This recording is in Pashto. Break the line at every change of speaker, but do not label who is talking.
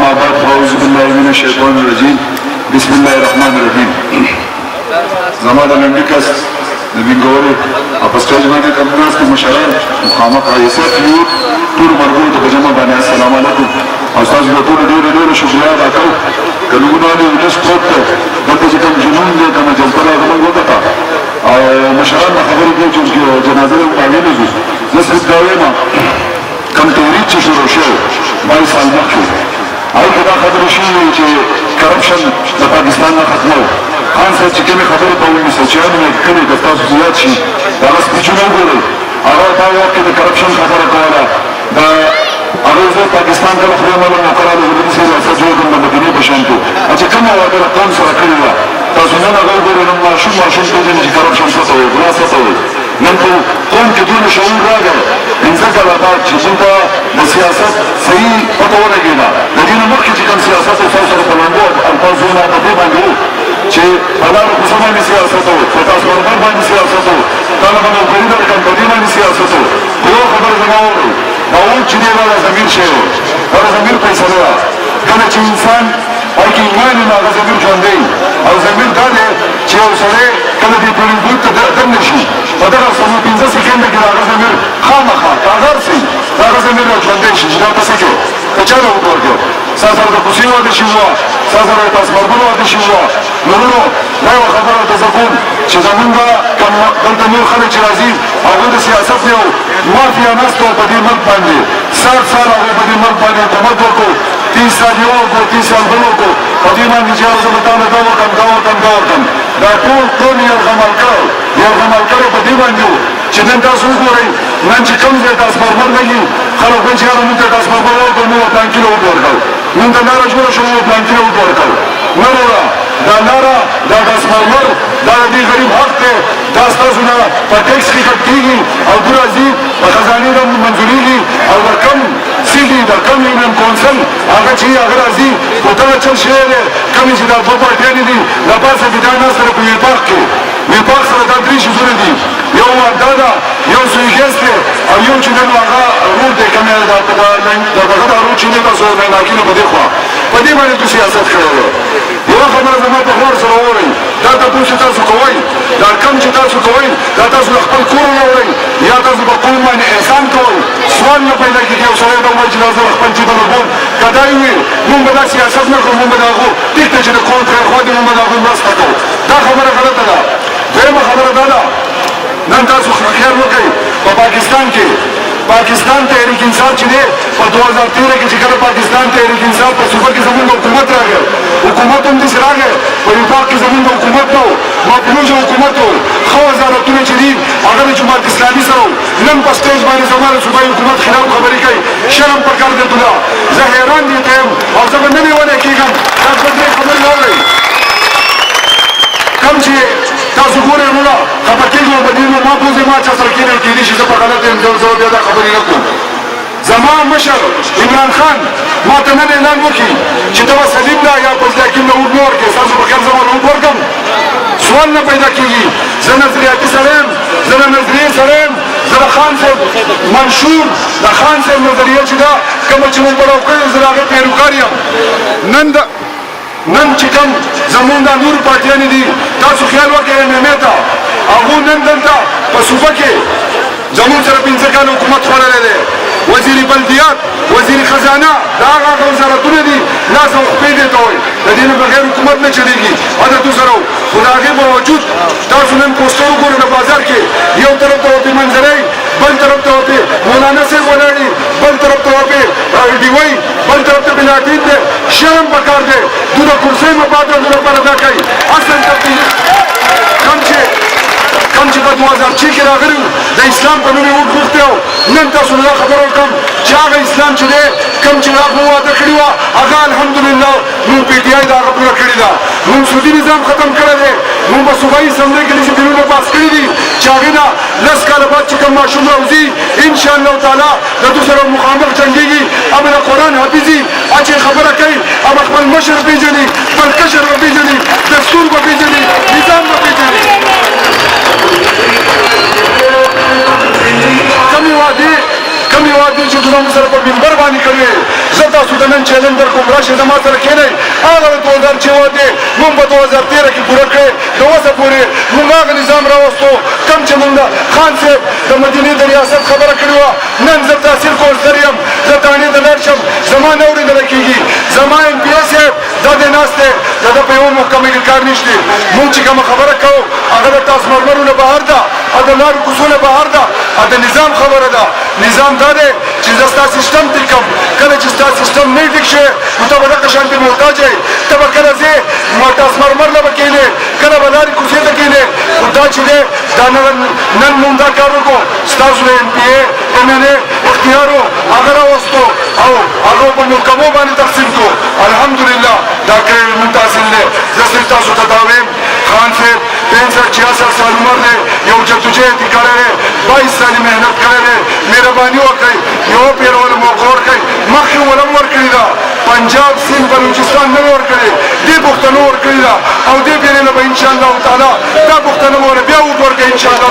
أما بعد فأعوذ بالله من الشيطان الرجيم بسم الله الرحمن الرحيم زمادا نملكس نبين قولي أبسكاج ماذا كم ناس كمشارين مقامك عيسات يوت طول مربوط بجمع بني السلام عليكم أستاذ بطول دور شكرا باكو كنونا لنس قوت دلتا كم جنون دي كما جلتلا غمان وقتا مشارين خبر جنازة وقاعدين نزوز نسل الدائمة كم توريد شروع شو باي سال مخشو او کدا خبر شوی چې کرپشن د پاکستان نه ختمو خان صاحب چې کومه خبره په ونی سچانو نه کړي د تاسو زیات شي دا اوس پېچونه وګورئ هغه دا وخت د کرپشن خبره کوله دا هغه زه پاکستان ته خو نه مونږ کړو د دې سره اساس جوړ کړم د مدینه په شانتو چې کومه وعده قوم سره کړی و تاسو نه هغه وګورئ نو ماشوم ته چې کرپشن څه ته وي څه ته وي نن په قوم کې دونه شعور راغی انځه کله بعد چې څنګه د سیاست صحیح پته ولګیدا د دې نه مخکې چې کوم سیاست او سیاست په لنډو الفاظونه په دې باندې چې بلار په سمه سیاست او په تاسو باندې سیاست او طالبانو په دې باندې په دې باندې سیاست او یو خبر زموږ دا و چې دی ولا زمير شي ولا زمير پیسې نه کله چې انسان او کې ایمان نه هغه زمير ژوندې او زمير دا دی چې اوسره کله دې په دې ته دم نشي په دغه سمو 15 سکند کې هغه زمير خامخا هغه سي هغه زمير ژوندې شي دا څه کې کچاره وګورئ سازر د کوشي واده شي وا سازر د تاسمرګو واده شي وا نو دا یو خبره د زکون چې زمونږه کوم دلته نور خلک چې راځي هغه د سیاست یو مافیا نستو په دې ملک باندې سر هغه په دې ملک باندې حکومت وکړو 30 سال یو کو 30 سال بل کو په دې باندې چې هغه متانه دا وکم دا ټول یو غمل کړو په دې باندې چې نن تاسو وګورئ نن چې کوم ځای تاسو پرمر نه خلک وایي چې هغه موږ تاسو پرمر ورکړو نو پلان کیلو ورکړو موږ دا لاره جوړه شو پلان کیلو ورکړو نو دا لاره دا تاسو پرمر دا دې غریب حق ته دا تاسو نه په ټیکس کې کټیږي او درازي په خزانه د منځوريږي او رقم سیدی د کم یونین کونسل هغه چې هغه راځي په تل چل شي کم چې دا په پټې دي د پاسه د دانه سره په ویپاک کې ویپاک سره دا درې شوونه دي یو دا یو سویګسته او یو چې نن هغه روډ د کمه دا په دغه روډ چې نه تاسو نه ناکینه په دی خو په دې باندې د سیاست کړو یو خبره زما په خور سره وره دا تاسو کوی دا کم چې تاسو کوی دا تاسو خپل کور نه وره یا تاسو په کوم باندې احسان کوی سوال نه پیدا کیږي او سره دا وایي چې تاسو خپل چې په لور کداوی موږ د سیاست نه کوو موږ دغه ټیک چې د کونټر خو دې موږ دغه مرسته کوو دا خبره غلطه ده دغه خبره ده نن تاسو خیال وکړئ په پاکستان تحریک انصاف چې دی په 2013 کې چې کله پاکستان تحریک انصاف په صوبه کې زموږ حکومت راغی حکومت هم داسې راغی په وفاق کې زموږ حکومت نه و مفلوج حکومت و ښه وزارتونه چې دي هغه د جماعت اسلامي سره نن په سټیج باندې زما د صوبایي حکومت خلاف خبرې کوي شرم پکار دی ته زه حیران دي ته یم او زه به نه لیونی کېږم دا دوه درې خبرې واورئ کم چې تاسو ګورئ وروڼه خفه کېږم په دې ما بوځئ ما چا سره کېنئ کېدای شي زه په غلط یم زه بیا دا خبرې نه کوم زما مشر عمران خان ما ته نن اعلان وکړي چې ته به سلیم ده یا فضلحکیم له اوږد نه ورکړې ستاسو په خیر زه به اوږد ورکړم سوال نه پیدا کېږي زه نظریاتي سړی یم زه د نظریې سړی یم زه د خان صاحب منشور د خان صاحب نظریه چې ده کومه چې موږ پلو کړې زه د هغې پیروکار یم نن چې کوم زمونږ دا نورو پارټیانې دي تاسو خیال وکړئ مېمې ته هغو نن دلته په صوبه کې زمونږ سره 15 کاله حکومت خوړلی دی وزیر بلدیات وزیر خزانه دا هغه وزارتونه دي لاس او خپې دې ته وایي د دې نه بغیر حکومت نه چلېږي عادتو سره خو د هغې باوجود تاسو نن پوسټر وګورئ د بازار کې یو طرف ته ورته منظرۍ بل طرف ته ورته مولانا صاحب ولاړ دي بل طرف ته ورته ډیوی بل طرف ته بلاټین دی شرم پکار دی دوی د کرسۍ مفاد لپاره دا کوي اصل تبدیل کم چې په 2006 کې راغلي د اسلام په نوم یې وغوښتي او نن تاسو له خبره وکړم چې هغه اسلام چې دی کم چې هغه واده کړي وه هغه الحمدلله موږ پی ټي آی د هغه پوره کړې ده موږ سودي نظام ختم کړی دی موږ په صوبایي اسمبلۍ کې داسې بلونه پاس کړي دي چې هغې نه 10 کاله بعد چې کوم ماشوم راوځي انشاءالله تعالی د دوی سره مخامخ جنګېږي هغه د قرآن حافظي هغه چې خبره کوي هغه خپل مشر پېژني خپل کشر به پېژني دستور به پېژني نظام به پېژني کمی وعدې چې زموږ سره په منبر باندې کوي زه تاسو ته نن چیلنج درکوم راشئ زما سره کښېنئ هغه د 2000 چې دی مونږ په 2013 کې پوره کړې د اوسه پورې مونږ هغه نظام راوستو کوم چې مونږ خان صاحب د مدینې د ریاست خبره کړې وه نن زه تحصیل کوزدر یم زه تانې ته لاړ شم زما نه اورېدلی کېږي زما ایم پي اے صاحب دا دی ناست دی د ده په یوه محکمه کې کار نشته مونږ چې کومه خبره کوو هغه د تاسمرمرو نه بهر ده او د لارو کوڅو نه بهر ده او د نظام خبره ده نظام دا دی چې زه ستا سیسټم ټیکم کله چې ستا سیسټم نه ټیک شي نو ته به دغه شانتې محتاج یې ته به کله ځې تاسمرمر نه به کښېنې کله به لارې کوڅې ته کښېنې خو دا چې دی دا نن مونږ دا کار وکړو ستاسو د ایم پي اے ایم این اے اختیارو هغه راوستو او هغه په محکمو باندې تقسیم کړو الحمدلله دا کړی مونږ تحصیل دی زه صرف تاسو ته دا وایم خان صاحب 65-66 سال عمر دی یو جدوجہد یې کړی دی 22 سالې محنت کړی دی مهرباني وکړئ یوه پېره ورله موقع ورکړئ مخکې ولم ورکړې ده پنجاب سند بلوچستان نه ورکړې دې پښتنو ورکړې ده او دې پېرې نه به انشاءالله تعالی دا پښتنه به بیا وګورکړئ انشاءالله